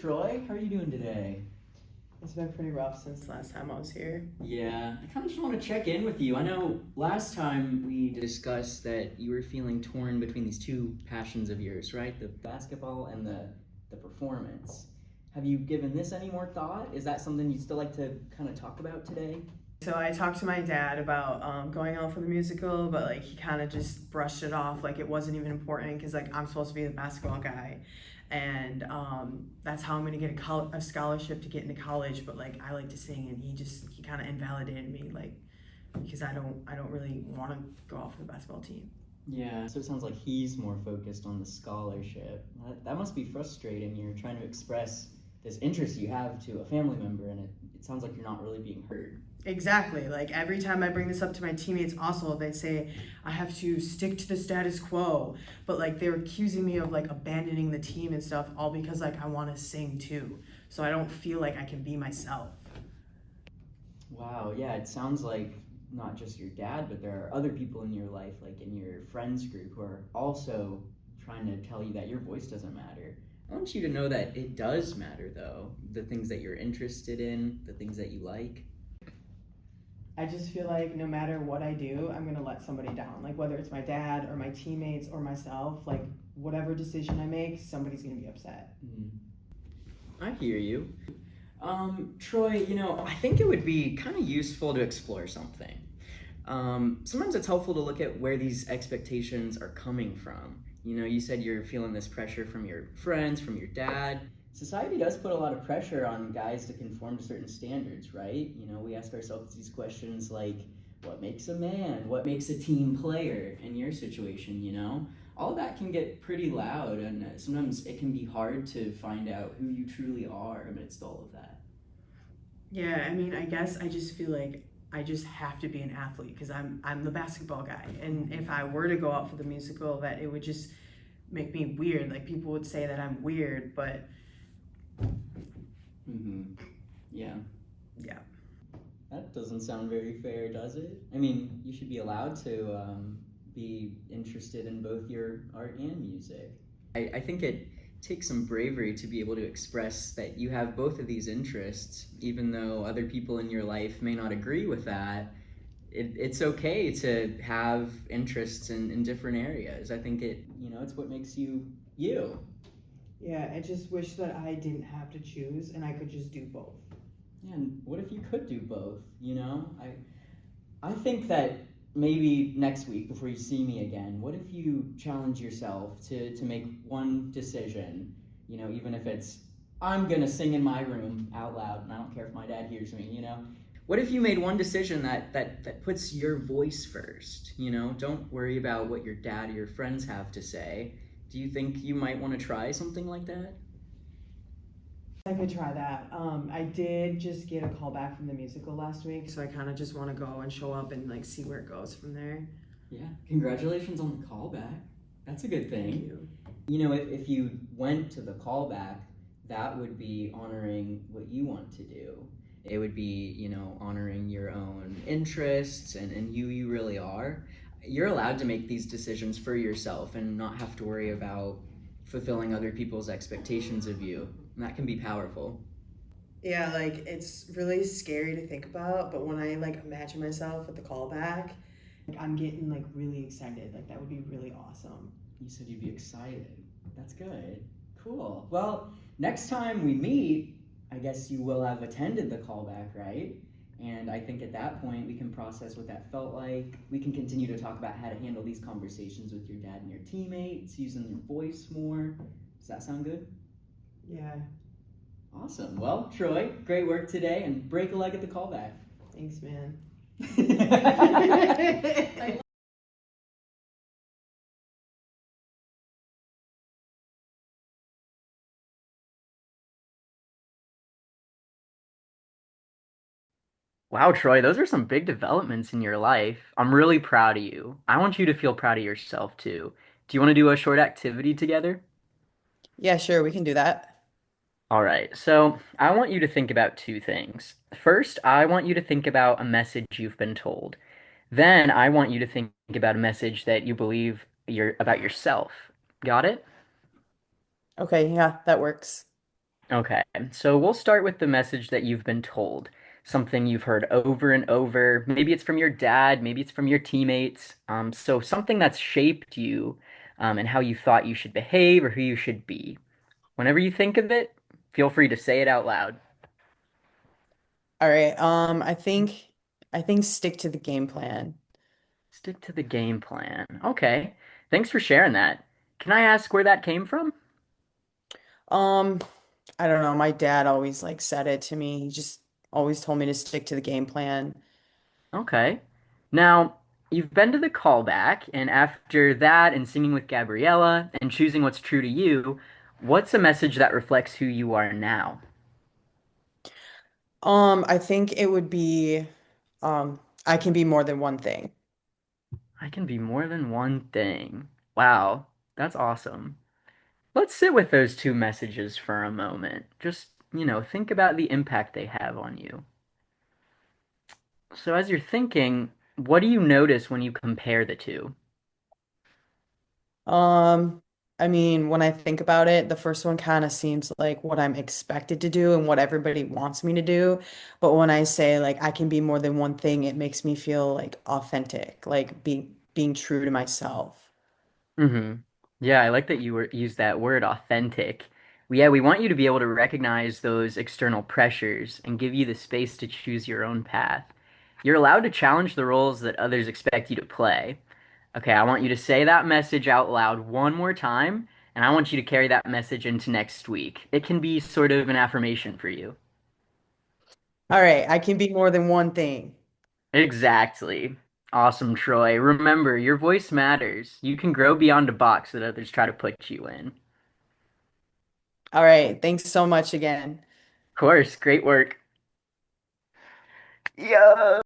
Troy, how are you doing today? It's been pretty rough since the last time I was here. Yeah, I kind of just want to check in with you. I know last time we discussed that you were feeling torn between these two passions of yours, right? The basketball and the performance. Have you given this any more thought? Is that something you'd still like to kind of talk about today? So I talked to my dad about going out for the musical, but like he kind of just brushed it off like it wasn't even important because like I'm supposed to be the basketball guy, and that's how I'm gonna get a scholarship to get into college. But like I like to sing, and he kind of invalidated me like because I don't really want to go out for the basketball team. Yeah, so it sounds like he's more focused on the scholarship. That must be frustrating. You're trying to express this interest you have to a family member, and it sounds like you're not really being heard. Exactly. Like every time I bring this up to my teammates, also they say I have to stick to the status quo. But like they're accusing me of like abandoning the team and stuff, all because like I want to sing too. So I don't feel like I can be myself. Wow, yeah, it sounds like not just your dad, but there are other people in your life, like in your friends group, who are also trying to tell you that your voice doesn't matter. I want you to know that it does matter, though. The things that you're interested in, the things that you like. I just feel like no matter what I do, I'm gonna let somebody down. Like whether it's my dad or my teammates or myself, like whatever decision I make, somebody's gonna be upset. I hear you. Troy, I think it would be kind of useful to explore something. Sometimes it's helpful to look at where these expectations are coming from. You said you're feeling this pressure from your friends, from your dad. Society does put a lot of pressure on guys to conform to certain standards, right? We ask ourselves these questions like, what makes a man? What makes a team player in your situation? All of that can get pretty loud, and sometimes it can be hard to find out who you truly are amidst all of that. Yeah, I mean, I guess I just feel like I just have to be an athlete because I'm the basketball guy. And if I were to go out for the musical, that it would just make me weird. Like people would say that I'm weird, but Yeah. yeah. That doesn't sound very fair, does it? I mean, you should be allowed to be interested in both your art and music. I think it takes some bravery to be able to express that you have both of these interests, even though other people in your life may not agree with that. It's okay to have interests in different areas. I think it's what makes you you. Yeah, I just wish that I didn't have to choose and I could just do both. Yeah, and what if you could do both? I think that maybe next week before you see me again, what if you challenge yourself to make one decision? Even if it's I'm gonna sing in my room out loud, and I don't care if my dad hears me. What if you made one decision that puts your voice first? Don't worry about what your dad or your friends have to say. Do you think you might want to try something like that? I could try that. I did just get a call back from the musical last week, so I kind of just want to go and show up and like see where it goes from there. Yeah, congratulations on the callback. That's a good thing. Thank you. If you went to the callback, that would be honoring what you want to do. It would be, honoring your own interests and who you really are. You're allowed to make these decisions for yourself and not have to worry about fulfilling other people's expectations of you. And that can be powerful. Yeah, like it's really scary to think about, but when I like imagine myself at the callback, like I'm getting like really excited. Like that would be really awesome. You said you'd be excited. That's good. Cool. Well, next time we meet, I guess you will have attended the callback, right? And I think at that point we can process what that felt like. We can continue to talk about how to handle these conversations with your dad and your teammates, using your voice more. Does that sound good? Yeah. Awesome. Well, Troy, great work today, and break a leg at the callback. Thanks, man. Wow, Troy, those are some big developments in your life. I'm really proud of you. I want you to feel proud of yourself too. Do you want to do a short activity together? Yeah, sure, we can do that. All right, so I want you to think about two things. First, I want you to think about a message you've been told. Then I want you to think about a message that you believe about yourself. Got it? Okay, yeah, that works. Okay, so we'll start with the message that you've been told, something you've heard over and over. Maybe it's from your dad, maybe it's from your teammates. So something that's shaped you, and how you thought you should behave or who you should be. Whenever you think of it, feel free to say it out loud. All right. I think stick to the game plan. Stick to the game plan. Okay, thanks for sharing that. Can I ask where that came from? Um, I don't know. My dad always like said it to me. He just always told me to stick to the game plan. Okay. Now, you've been to the callback, and after that, and singing with Gabriella, and choosing what's true to you, what's a message that reflects who you are now? I think it would be, I can be more than one thing. I can be more than one thing. Wow, that's awesome. Let's sit with those two messages for a moment. Just, think about the impact they have on you. So, as you're thinking, what do you notice when you compare the two? Um, I mean, when I think about it, the first one kind of seems like what I'm expected to do and what everybody wants me to do. But when I say like I can be more than one thing, it makes me feel like authentic, like being true to myself. Hmm. Yeah, I like that you used that word authentic. Yeah, we want you to be able to recognize those external pressures and give you the space to choose your own path. You're allowed to challenge the roles that others expect you to play. Okay, I want you to say that message out loud one more time, and I want you to carry that message into next week. It can be sort of an affirmation for you. All right, I can be more than one thing. Exactly. Awesome, Troy. Remember, your voice matters. You can grow beyond a box that others try to put you in. Of All right, thanks so much again. course, great work. Yeah.